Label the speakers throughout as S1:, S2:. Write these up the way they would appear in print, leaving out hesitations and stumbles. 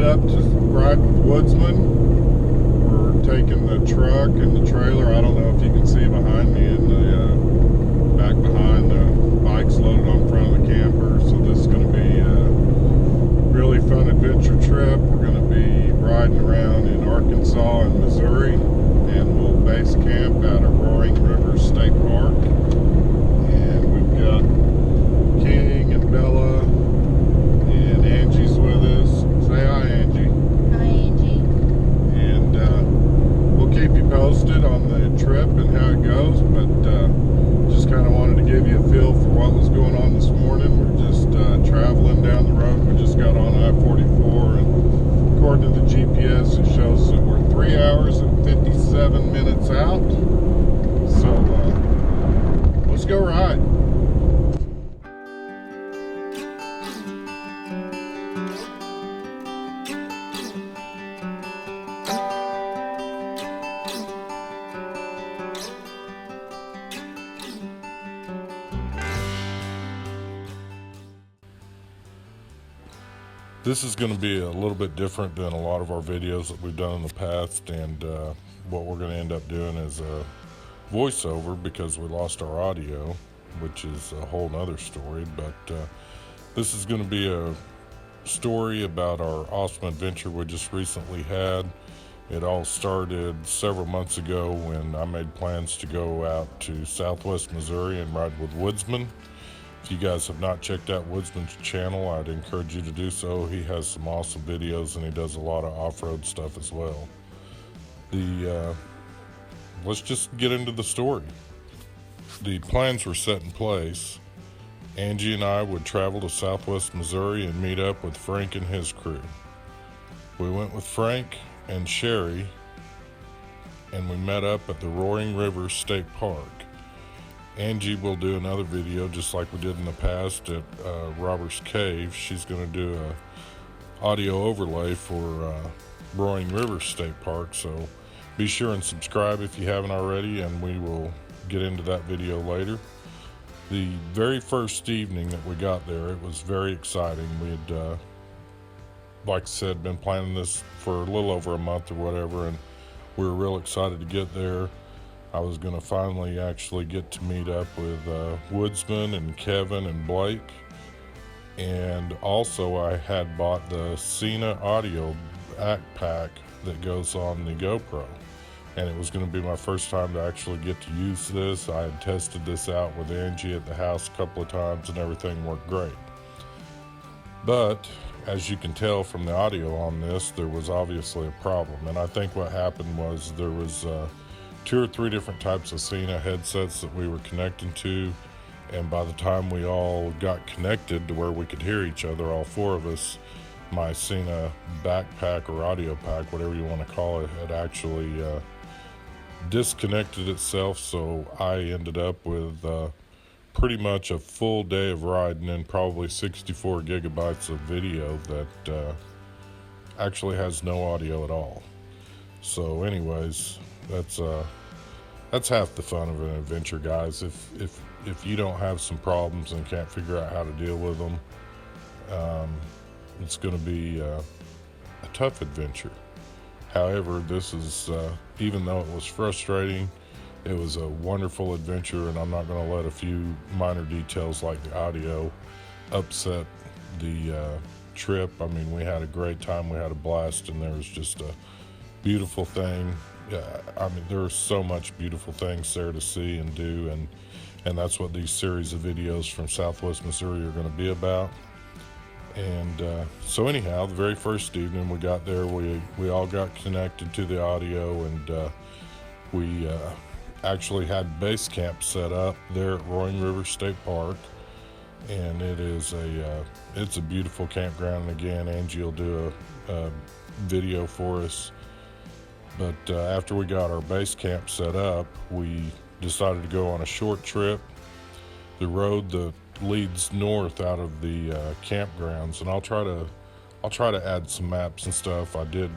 S1: up to ride with Woodzman. We're taking the truck and the trailer. I don't know if you can see behind me, and the back behind the bike's loaded on front of the camper. So this is going to be a really fun adventure trip. We're going to be riding around in Arkansas and Missouri, and we'll base camp out of Roaring River State Park. And we've got King and Bella and Angie's with us. Say hi, Angie.
S2: Hi, Angie.
S1: And we'll keep you posted on the trip and how it goes, but just kind of wanted to give you a feel for what was going on this morning. We're just traveling down the road. We just got on I-44, and according to the GPS, it shows that we're 3 hours and 57 minutes out. So let's go ride. This is going to be a little bit different than a lot of our videos that we've done in the past, and what we're going to end up doing is a voiceover because we lost our audio, which is a whole nother story. But this is going to be a story about our awesome adventure we just recently had. It all started several months ago when I made plans to go out to Southwest Missouri and ride with Woodzman. If you guys have not checked out Woodzman's channel, I'd encourage you to do so. He has some awesome videos, and he does a lot of off-road stuff as well. Let's just get into the story. The plans were set in place. Angie and I would travel to Southwest Missouri and meet up with Frank and his crew. We went with Frank and Sherry, and we met up at the Roaring River State Park. Angie will do another video just like we did in the past at Robert's Cave. She's going to do a audio overlay for Roaring River State Park, so be sure and subscribe if you haven't already, and we will get into that video later. The very first evening that we got there, it was very exciting. We had, like I said, been planning this for a little over a month or whatever, and we were real excited to get there. I was going to finally actually get to meet up with Woodzman and Kevin and Blake. And also I had bought the Sena audio backpack that goes on the GoPro. And it was going to be my first time to actually get to use this. I had tested this out with Angie at the house a couple of times, and everything worked great. But as you can tell from the audio on this, there was obviously a problem. And I think what happened was there was 2 or 3 different types of Sena headsets that we were connecting to, and by the time we all got connected to where we could hear each other, all 4 of us, my Sena backpack or audio pack, whatever you want to call it, had actually disconnected itself. So I ended up with pretty much a full day of riding and probably 64 gigabytes of video that actually has no audio at all. So anyways, that's half the fun of an adventure, guys. If you don't have some problems and can't figure out how to deal with them, it's going to be a tough adventure. However, this is, even though it was frustrating, it was a wonderful adventure, and I'm not going to let a few minor details like the audio upset the trip. I mean, we had a great time, we had a blast, and there was just a beautiful thing. I mean, there are so much beautiful things there to see and do, and that's what these series of videos from Southwest Missouri are going to be about. And so anyhow, the very first evening we got there, we all got connected to the audio, and we actually had base camp set up there at Roaring River State Park, and it's a beautiful campground. And again, Angie will do a video for us. But after we got our base camp set up, we decided to go on a short trip. The road that leads north out of the campgrounds, and I'll try to add some maps and stuff. I did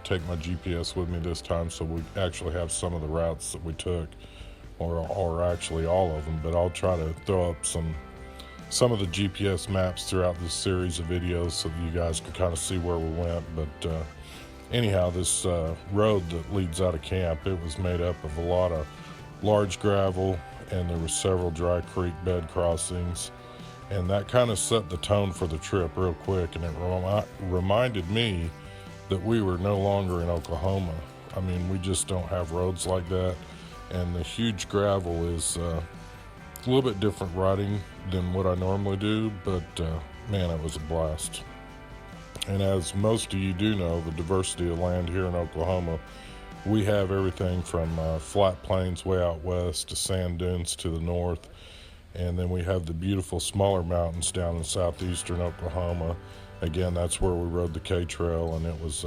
S1: take my GPS with me this time, so we actually have some of the routes that we took, or actually all of them. But I'll try to throw up some some of the GPS maps throughout this series of videos so that you guys can kind of see where we went. But anyhow, this road that leads out of camp, it was made up of a lot of large gravel, and there were several dry creek bed crossings, and that kind of set the tone for the trip real quick, and it reminded me that we were no longer in Oklahoma. I mean, we just don't have roads like that, and the huge gravel is a little bit different riding than what I normally do, but man, it was a blast. And as most of you do know, the diversity of land here in Oklahoma, we have everything from flat plains way out west to sand dunes to the north, and then we have the beautiful smaller mountains down in southeastern Oklahoma. Again, that's where we rode the K-Trail, and it was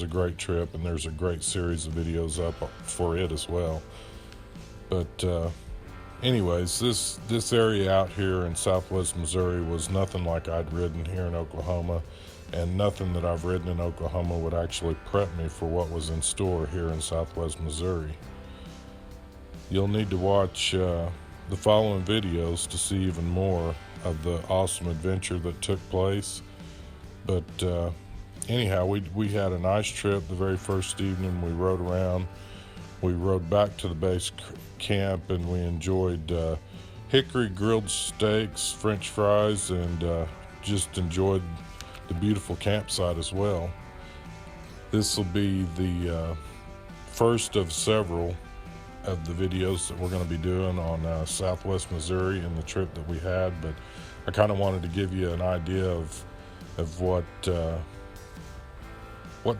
S1: a great trip, and there's a great series of videos up for it as well. But anyways, this area out here in southwest Missouri was nothing like I'd ridden here in Oklahoma, and nothing that I've ridden in Oklahoma would actually prep me for what was in store here in southwest Missouri. You'll need to watch the following videos to see even more of the awesome adventure that took place. But anyhow, we had a nice trip. The very first evening we rode around. We rode back to the base camp, and we enjoyed hickory grilled steaks, French fries, and just enjoyed the beautiful campsite as well. This will be the first of several of the videos that we're going to be doing on southwest Missouri and the trip that we had, but I kind of wanted to give you an idea of what the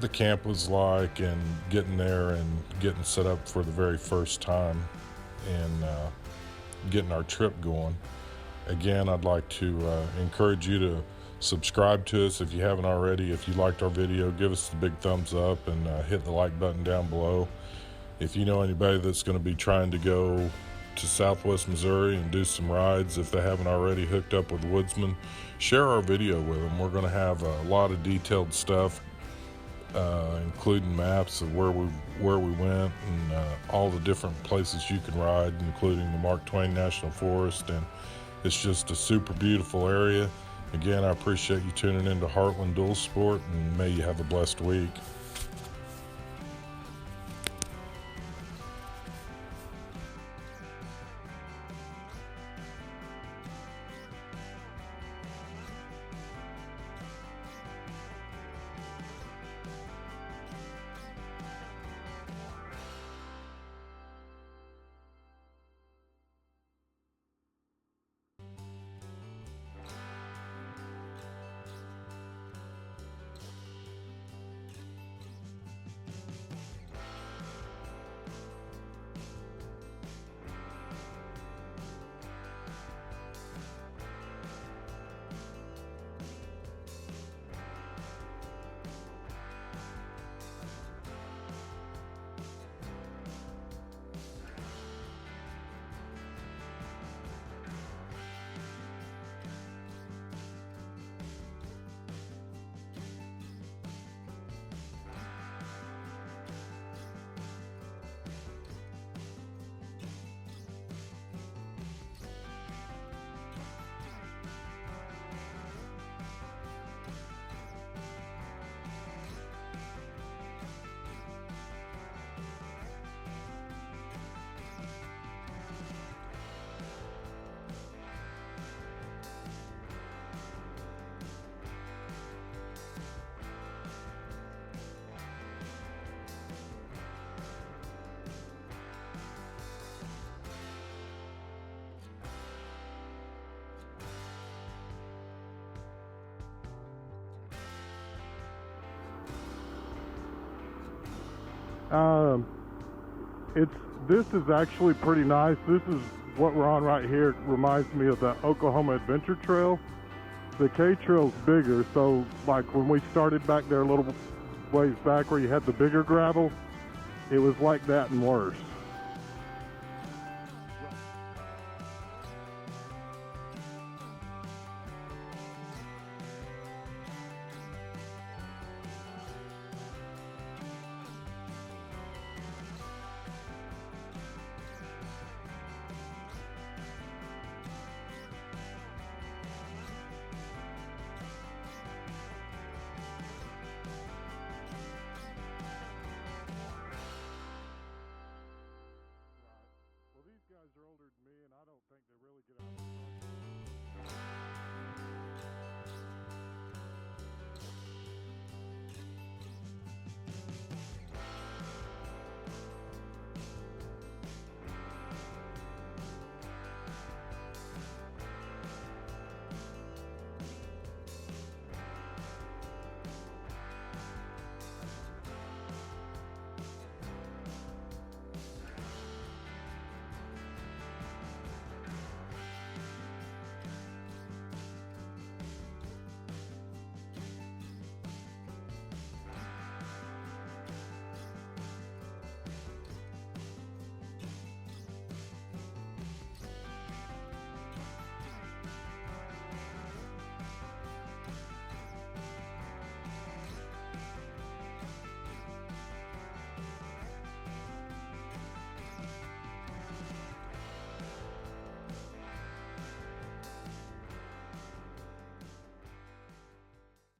S1: camp was like, and getting there and getting set up for the very first time, and getting our trip going. Again, I'd like to encourage you to subscribe to us if you haven't already. If you liked our video, give us the big thumbs up, and hit the like button down below. If you know anybody that's going to be trying to go to southwest Missouri and do some rides, if they haven't already hooked up with Woodzman, share our video with them. We're going to have a lot of detailed stuff, including maps of where we went, and all the different places you can ride, including the Mark Twain National Forest, and it's just a super beautiful area. Again, I appreciate you tuning into Heartland Dual Sport, and may you have a blessed week. This is actually pretty nice. This is what we're on right here. It reminds me of the Oklahoma Adventure Trail. The K-Trail's bigger, so like when we started back there a little ways back where you had the bigger gravel, it was like that and worse.